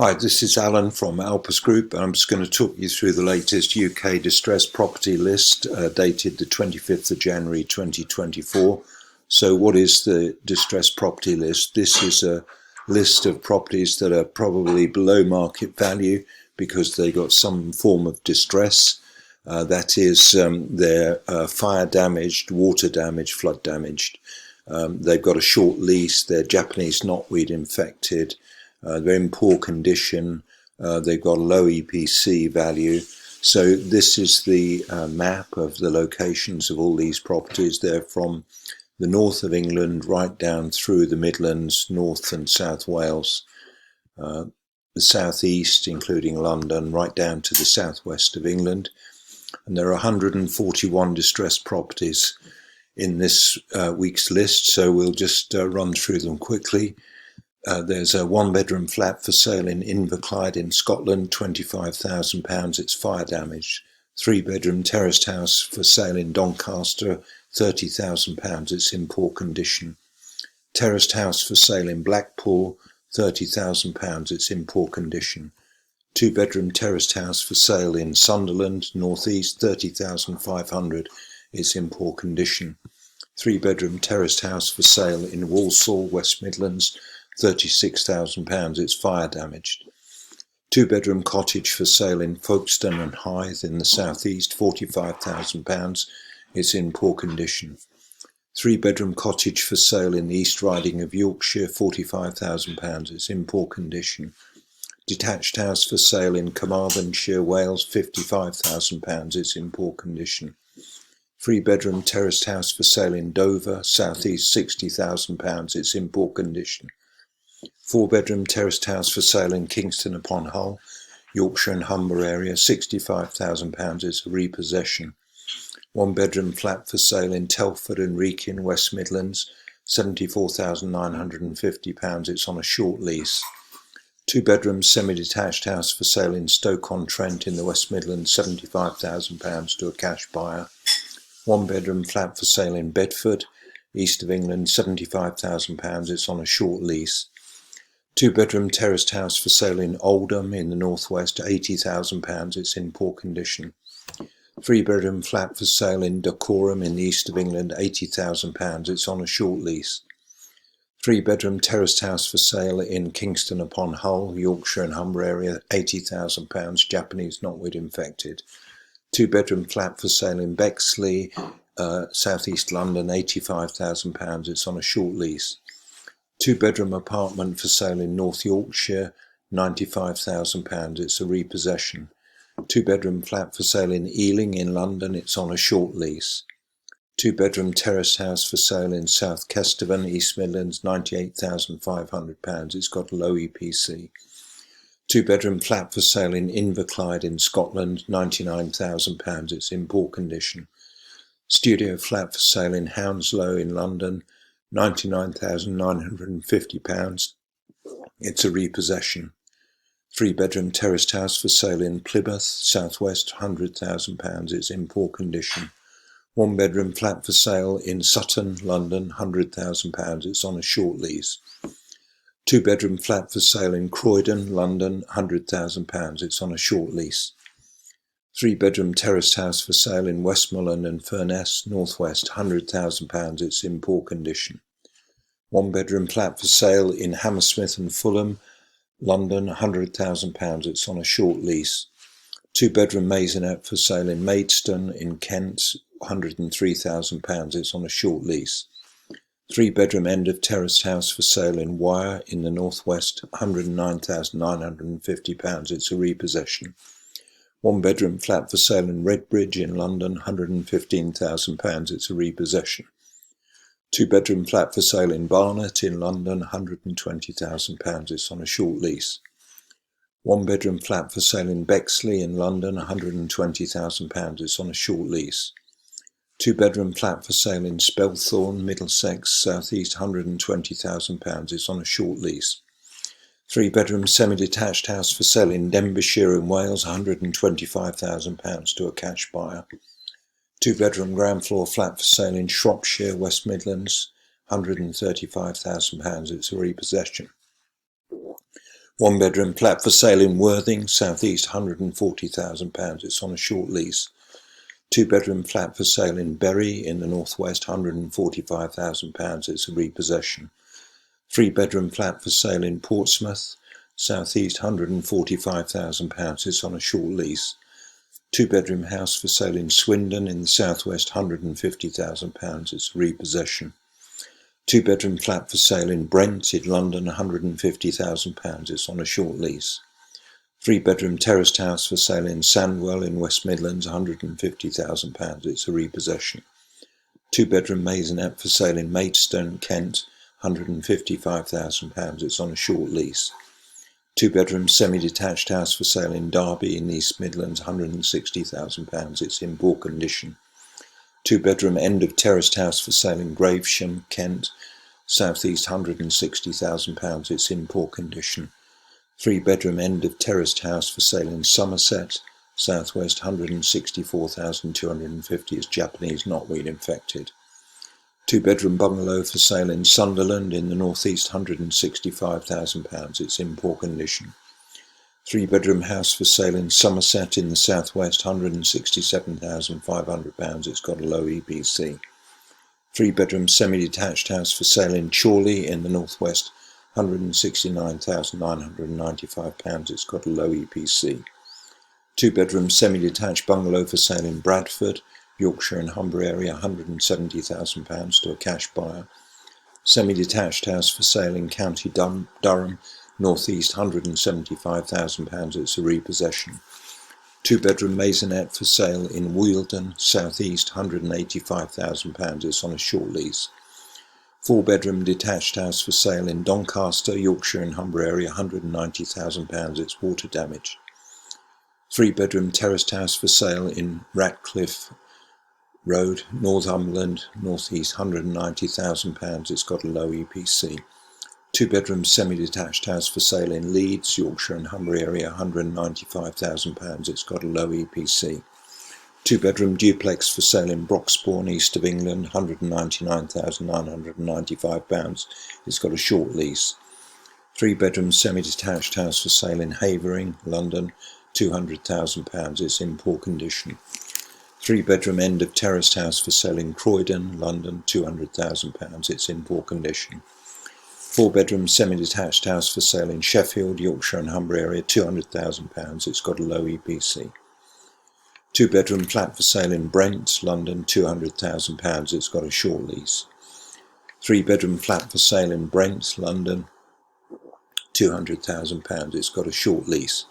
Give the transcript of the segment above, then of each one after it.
Hi, this is Alan from Alpus Group, and I'm just going to talk you through the latest UK distressed property list dated the 25th of January 2024. So what is the distressed property list? This is a list of properties that are probably below market value because they got some form of distress. That is, they're fire damaged, water damaged, flood damaged. They've got a short lease, they're Japanese knotweed infected. They're in poor condition, they've got a low EPC value. So this is the map of the locations of all these properties. They're from the north of England right down through the Midlands, North and South Wales, the southeast including London, right down to the southwest of England. And there are 141 distressed properties in this week's list, so we'll just run through them quickly. There's a one-bedroom flat for sale in Inverclyde in Scotland, £25,000, it's fire damaged. Three-bedroom terraced house for sale in Doncaster, £30,000, it's in poor condition. Terraced house for sale in Blackpool, £30,000, it's in poor condition. Two-bedroom terraced house for sale in Sunderland, North East, £30,500, it's in poor condition. Three-bedroom terraced house for sale in Walsall, West Midlands, £36,000, it's fire damaged. Two-bedroom cottage for sale in Folkestone and Hythe in the southeast, £45,000, it's in poor condition. Three-bedroom cottage for sale in the East Riding of Yorkshire, £45,000, it's in poor condition. Detached house for sale in Carmarthenshire, Wales, £55,000, it's in poor condition. Three-bedroom terraced house for sale in Dover, southeast, £60,000, it's in poor condition. Four-bedroom terraced house for sale in Kingston upon Hull, Yorkshire and Humber area, £65,000, it's a repossession. One-bedroom flat for sale in Telford and Wrekin, West Midlands, £74,950, it's on a short lease. Two-bedroom semi-detached house for sale in Stoke-on-Trent in the West Midlands, £75,000 to a cash buyer. One-bedroom flat for sale in Bedford, east of England, £75,000, it's on a short lease. Two-bedroom terraced house for sale in Oldham in the northwest, £80,000, it's in poor condition. Three-bedroom flat for sale in Dacorum in the east of England, £80,000, it's on a short lease. Three-bedroom terraced house for sale in Kingston upon Hull, Yorkshire and Humber area, £80,000, Japanese knotweed infected. Two-bedroom flat for sale in Bexley, southeast London, £85,000, it's on a short lease. Two-bedroom apartment for sale in North Yorkshire, £95,000, it's a repossession. Two-bedroom flat for sale in Ealing in London, it's on a short lease. Two-bedroom terrace house for sale in South Kesteven, East Midlands, £98,500, it's got low EPC. Two-bedroom flat for sale in Inverclyde in Scotland, £99,000, it's in poor condition. Studio flat for sale in Hounslow in London, £99,950, it's a repossession. Three-bedroom terraced house for sale in Plymouth, southwest, £100,000, it's in poor condition. One-bedroom flat for sale in Sutton, London, £100,000, it's on a short lease. Two-bedroom flat for sale in Croydon, London, £100,000, it's on a short lease. Three-bedroom terraced house for sale in Westmoreland and Furness, northwest, £100,000, it's in poor condition. One-bedroom flat for sale in Hammersmith and Fulham, London, £100,000, it's on a short lease. Two-bedroom maisonette for sale in Maidstone in Kent, £103,000, it's on a short lease. Three-bedroom end of terraced house for sale in Wyre in the northwest, £109,950, it's a repossession. One-bedroom flat for sale in Redbridge in London, £115,000, it's a repossession. Two-bedroom flat for sale in Barnet in London, £120,000, it's on a short lease. One-bedroom flat for sale in Bexley in London, £120,000, it's on a short lease. Two-bedroom flat for sale in Spelthorne, Middlesex, southeast, £120,000, it's on a short lease. Three-bedroom semi-detached house for sale in Denbighshire in Wales, £125,000 to a cash buyer. Two-bedroom ground floor flat for sale in Shropshire, West Midlands, £135,000, it's a repossession. One bedroom flat for sale in Worthing, South East, £140,000. It's on a short lease. Two bedroom flat for sale in Bury in the North West, £145,000. It's a repossession. Three bedroom flat for sale in Portsmouth, South East, £145,000. It's on a short lease. Two bedroom house for sale in Swindon in the South West, £150,000. It's a repossession. Two bedroom flat for sale in Brent in London, £150,000. It's on a short lease. Three bedroom terraced house for sale in Sandwell in West Midlands, £150,000. It's a repossession. Two bedroom maisonette for sale in Maidstone, Kent, £155,000. It's on a short lease. Two bedroom semi-detached house for sale in Derby in East Midlands, £160,000. It's in poor condition. Two bedroom end of terraced house for sale in Gravesham, Kent, South East, £160,000. It's in poor condition. Three bedroom end of terraced house for sale in Somerset, South West, £164,250. It's Japanese, not weed infected. Two bedroom bungalow for sale in Sunderland in the North East, £165,000. It's in poor condition. Three bedroom house for sale in Somerset in the South West, £167,500. It's got a low EPC. Three bedroom semi-detached house for sale in Chorley in the North West, £169,995. It's got a low EPC. Two bedroom semi-detached bungalow for sale in Bradford, Yorkshire and Humber area, £170,000 to a cash buyer. Semi-detached house for sale in County Durham, North East, £175,000. It's a repossession. Two bedroom maisonette for sale in Wealdon, South East, £185,000. It's on a short lease. Four bedroom detached house for sale in Doncaster, Yorkshire and Humber area, £190,000. It's water damaged. Three bedroom terraced house for sale in Ratcliffe Road, Northumberland, North East, £190,000. It's got a low EPC. Two bedroom semi-detached house for sale in Leeds, Yorkshire and Humber area, £195,000. It's got a low EPC. Two bedroom duplex for sale in Broxbourne, East of England, £199,995. It's got a short lease. Three bedroom semi-detached house for sale in Havering, London, £200,000. It's in poor condition. Three bedroom end of terraced house for sale in Croydon, London, £200,000. It's in poor condition. Four bedroom semi-detached house for sale in Sheffield, Yorkshire and Humber area, £200,000. It's got a low EPC. Two bedroom flat for sale in Brent, London, £200,000. It's got a short lease. Three bedroom flat for sale in Brent, London, £200,000. It's got a short lease.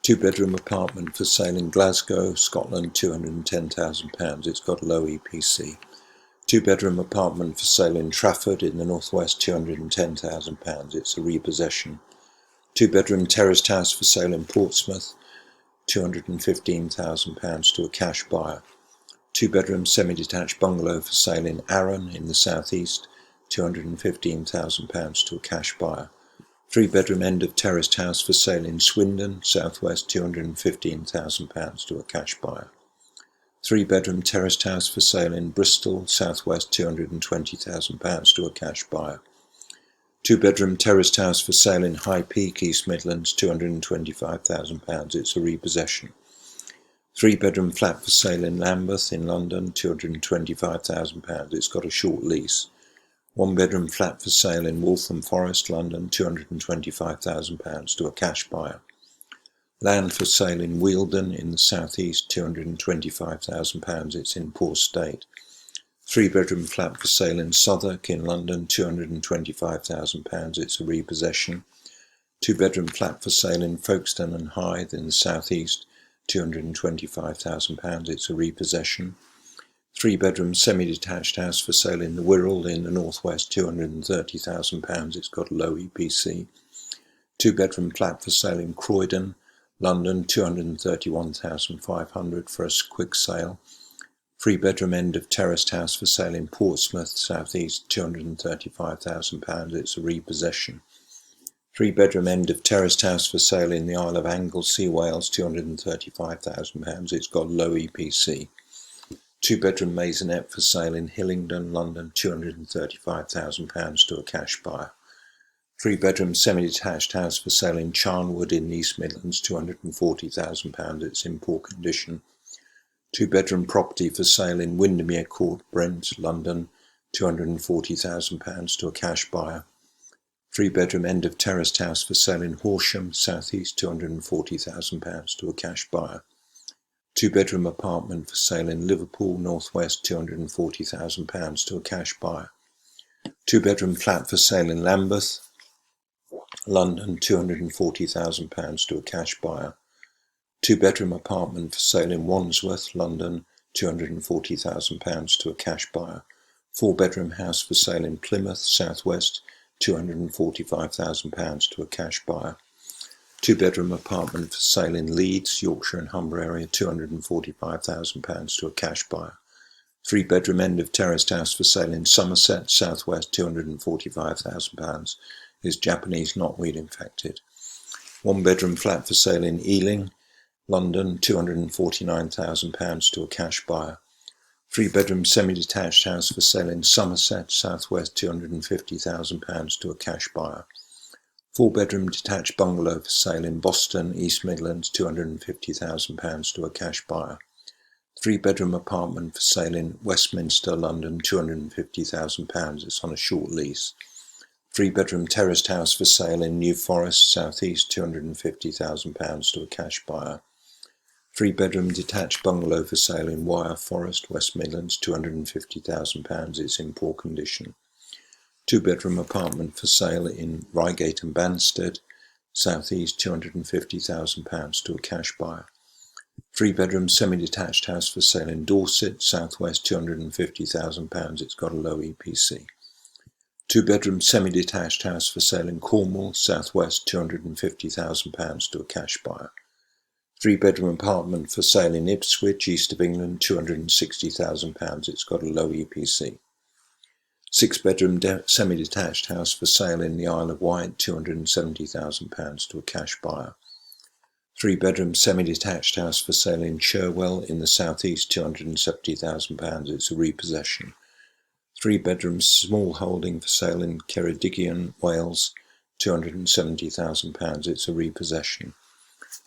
Two bedroom apartment for sale in Glasgow, Scotland, £210,000. It's got a low EPC. Two bedroom apartment for sale in Trafford in the North West, £210,000. It's a repossession. Two bedroom terraced house for sale in Portsmouth, £215,000 to a cash buyer. Two bedroom semi-detached bungalow for sale in Arran in the South East, £215,000 to a cash buyer. Three bedroom end of terraced house for sale in Swindon, South West, £215,000 to a cash buyer. Three bedroom terraced house for sale in Bristol, South West, £220,000 to a cash buyer. Two bedroom terraced house for sale in High Peak, East Midlands, £225,000. It's a repossession. Three bedroom flat for sale in Lambeth in London, £225,000. It's got a short lease. One bedroom flat for sale in Waltham Forest, London, £225,000 to a cash buyer. Land for sale in Wealdon in the South East, £225,000. It's in poor state. Three bedroom flat for sale in Southwark in London, £225,000. It's a repossession. Two bedroom flat for sale in Folkestone and Hythe in the South East, £225,000. It's a repossession. Three bedroom semi-detached house for sale in the Wirral in the North West, £230,000. It's got a low EPC. Two bedroom flat for sale in Croydon, London, £231,500 for a quick sale. Three bedroom end of terraced house for sale in Portsmouth, South East, £235,000. It's a repossession. Three bedroom end of terraced house for sale in the Isle of Anglesey, Wales, £235,000. It's got low EPC. Two bedroom maisonette for sale in Hillingdon, London, £235,000 to a cash buyer. 3-bedroom semi-detached house for sale in Charnwood in the East Midlands, £240,000. It's in poor condition. 2-bedroom property for sale in Windermere Court, Brent, London, £240,000 to a cash buyer. 3-bedroom end of terraced house for sale in Horsham, South East, £240,000 to a cash buyer. 2-bedroom apartment for sale in Liverpool, North West, £240,000 to a cash buyer. 2-bedroom flat for sale in Lambeth, London, £240,000 to a cash buyer. 2-bedroom apartment for sale in Wandsworth, London, £240,000 to a cash buyer. 4-bedroom house for sale in Plymouth, South West, £245,000 to a cash buyer. 2-bedroom apartment for sale in Leeds, Yorkshire and Humber area, £245,000 to a cash buyer. 3-bedroom end of terraced house for sale in Somerset, South West, £245,000 is Japanese knotweed infected. 1-bedroom flat for sale in Ealing, London, £249,000 to a cash buyer. 3-bedroom semi-detached house for sale in Somerset, South West, £250,000 to a cash buyer. 4-bedroom detached bungalow for sale in Boston, East Midlands, £250,000 to a cash buyer. 3-bedroom apartment for sale in Westminster, London, £250,000. It's on a short lease. 3-bedroom terraced house for sale in New Forest, South East, £250,000 to a cash buyer. 3-bedroom detached bungalow for sale in Wyre Forest, West Midlands, £250,000. It's in poor condition. 2-bedroom apartment for sale in Reigate and Banstead, South East, £250,000 to a cash buyer. 3-bedroom semi-detached house for sale in Dorset, South West, £250,000. It's got a low EPC. 2-bedroom semi-detached house for sale in Cornwall, South West, £250,000 to a cash buyer. 3-bedroom apartment for sale in Ipswich, East of England, £260,000. It's got a low EPC. 6-bedroom semi-detached house for sale in the Isle of Wight, £270,000 to a cash buyer. 3-bedroom semi-detached house for sale in Cherwell in the southeast, £270,000. It's a repossession. 3-bedroom small holding for sale in Ceredigion, Wales, £270,000. It's a repossession.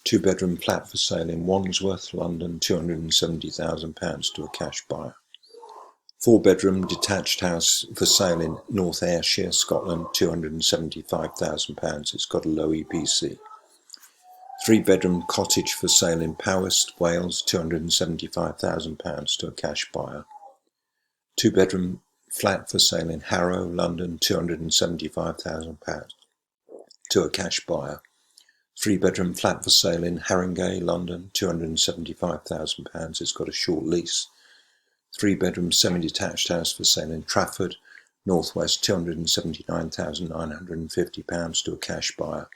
2-bedroom flat for sale in Wandsworth, London, £270,000 to a cash buyer. 4-bedroom detached house for sale in North Ayrshire, Scotland, £275,000. It's got a low EPC. 3-bedroom cottage for sale in Powys, Wales, £275,000 to a cash buyer. 2-bedroom flat for sale in Harrow, London, £275,000 to a cash buyer. 3-bedroom flat for sale in Haringey, London, £275,000. It's got a short lease. 3-bedroom semi-detached house for sale in Trafford, North West, £279,950 to a cash buyer.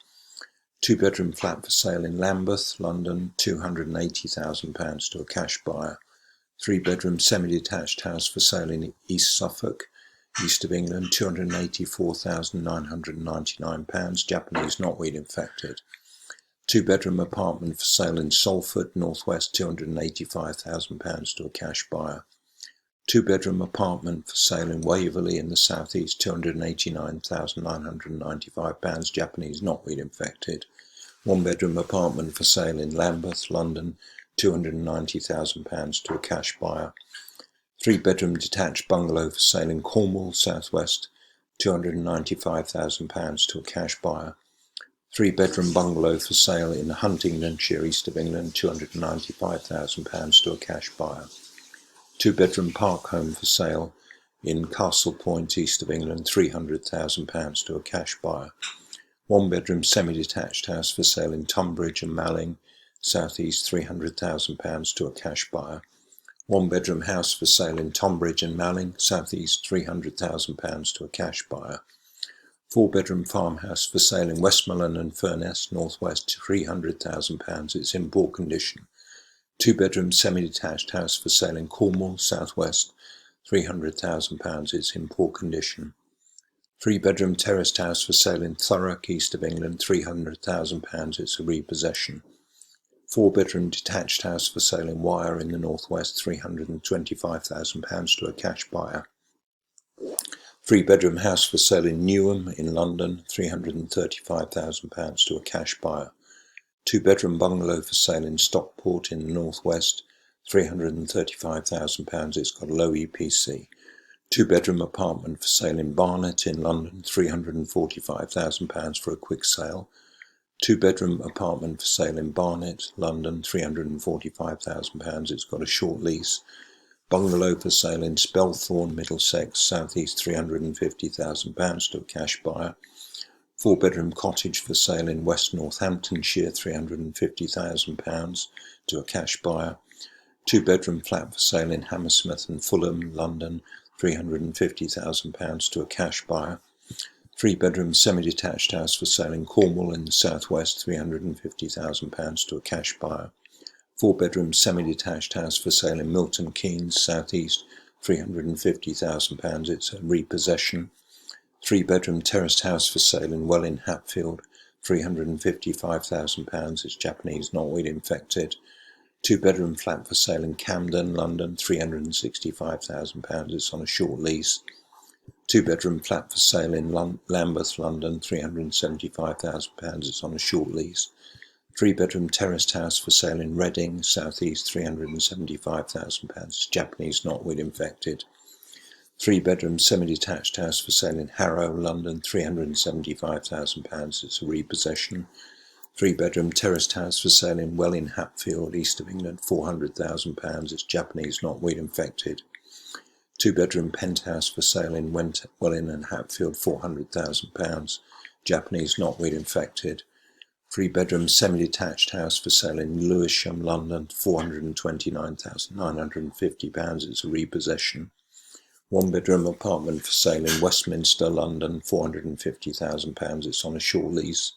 2-bedroom flat for sale in Lambeth, London, £280,000 to a cash buyer. 3-bedroom semi-detached house for sale in East Suffolk, East of England, £284,999, Japanese knotweed infected. 2-bedroom apartment for sale in Salford, North West, £285,000 to a cash buyer. 2-bedroom apartment for sale in Waverley in the southeast, £289,995, Japanese knotweed infected. 1-bedroom apartment for sale in Lambeth, London, £290,000 to a cash buyer. 3-bedroom detached bungalow for sale in Cornwall, South West, £295,000 to a cash buyer. 3-bedroom bungalow for sale in Huntingdonshire, East of England, £295,000 to a cash buyer. 2-bedroom park home for sale in Castle Point, East of England, £300,000 to a cash buyer. 1-bedroom semi-detached house for sale in Tunbridge and Malling, South East, £300,000 to a cash buyer. 1-bedroom house for sale in Tunbridge and Malling, South East, £300,000 to a cash buyer. 4-bedroom farmhouse for sale in Westmoreland and Furness, North West, £300,000. It's in poor condition. 2-bedroom semi-detached house for sale in Cornwall, South West, £300,000. It's in poor condition. 3-bedroom terraced house for sale in Thurrock, East of England, £300,000. It's a repossession. 4-bedroom detached house for sale in Wyre in the northwest, £325,000 to a cash buyer. 3-bedroom house for sale in Newham in London, £335,000 to a cash buyer. 2-bedroom bungalow for sale in Stockport in the northwest, £335,000. It's got a low EPC. 2-bedroom apartment for sale in Barnet in London, £345,000 for a quick sale. 2-bedroom apartment for sale in Barnet, London, £345,000. It's got a short lease. Bungalow for sale in Spelthorne, Middlesex, South East, £350,000 to a cash buyer. 4-bedroom cottage for sale in West Northamptonshire, £350,000 to a cash buyer. 2-bedroom flat for sale in Hammersmith and Fulham, London, £350,000 to a cash buyer. 3-bedroom semi-detached house for sale in Cornwall in the southwest, £350,000 to a cash buyer. 4-bedroom semi-detached house for sale in Milton Keynes, southeast, £350,000. It's a repossession. 3-bedroom terraced house for sale in Welwyn Hatfield, £355,000. It's Japanese, not weed infected. 2-bedroom flat for sale in Camden, London, £365,000. It's on a short lease. 2-bedroom flat for sale in Lambeth, London, £375,000. It's on a short lease. 3-bedroom terraced house for sale in Reading, southeast, £375,000. It's Japanese, not weed infected. 3-bedroom semi-detached house for sale in Harrow, London, £375,000. It's a repossession. 3-bedroom terraced house for sale in Welwyn Hatfield, east of England, £400,000. It's Japanese, not weed infected. 2-bedroom penthouse for sale in Welwyn and Hatfield, £400,000. Japanese, not weed infected. 3-bedroom semi-detached house for sale in Lewisham, London, £429,950. It's a repossession. 1-bedroom apartment for sale in Westminster, London, £450,000. It's on a short lease.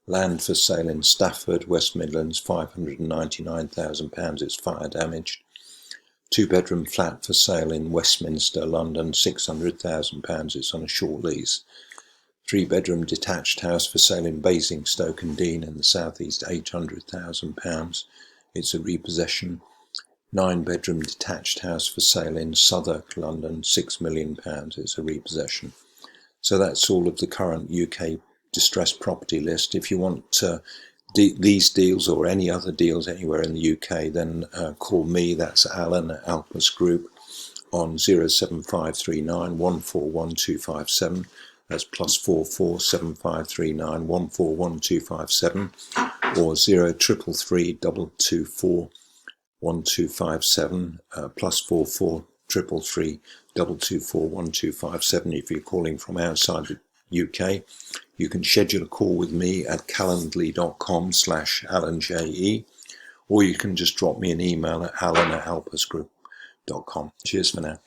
Land for sale in Stafford, West Midlands, £599,000. It's fire damaged. 2-bedroom flat for sale in Westminster, London, £600,000. It's on a short lease. 3-bedroom detached house for sale in Basingstoke-on-Dean in the southeast, £800,000. It's a repossession. 9-bedroom detached house for sale in Southwark, London, £6 million. It's a repossession. So that's all of the current UK distressed property list. If you want these deals or any other deals anywhere in the UK, then call me. That's Alan at Alpus Group on 07539 141257. That's +44 7539 141257 or 0333 224 1257 +44 333 224 1257. If you're calling from outside the UK, you can schedule a call with me at calendly.com/AlanJE, or you can just drop me an email at alan@alpusgroup.com. Cheers for now.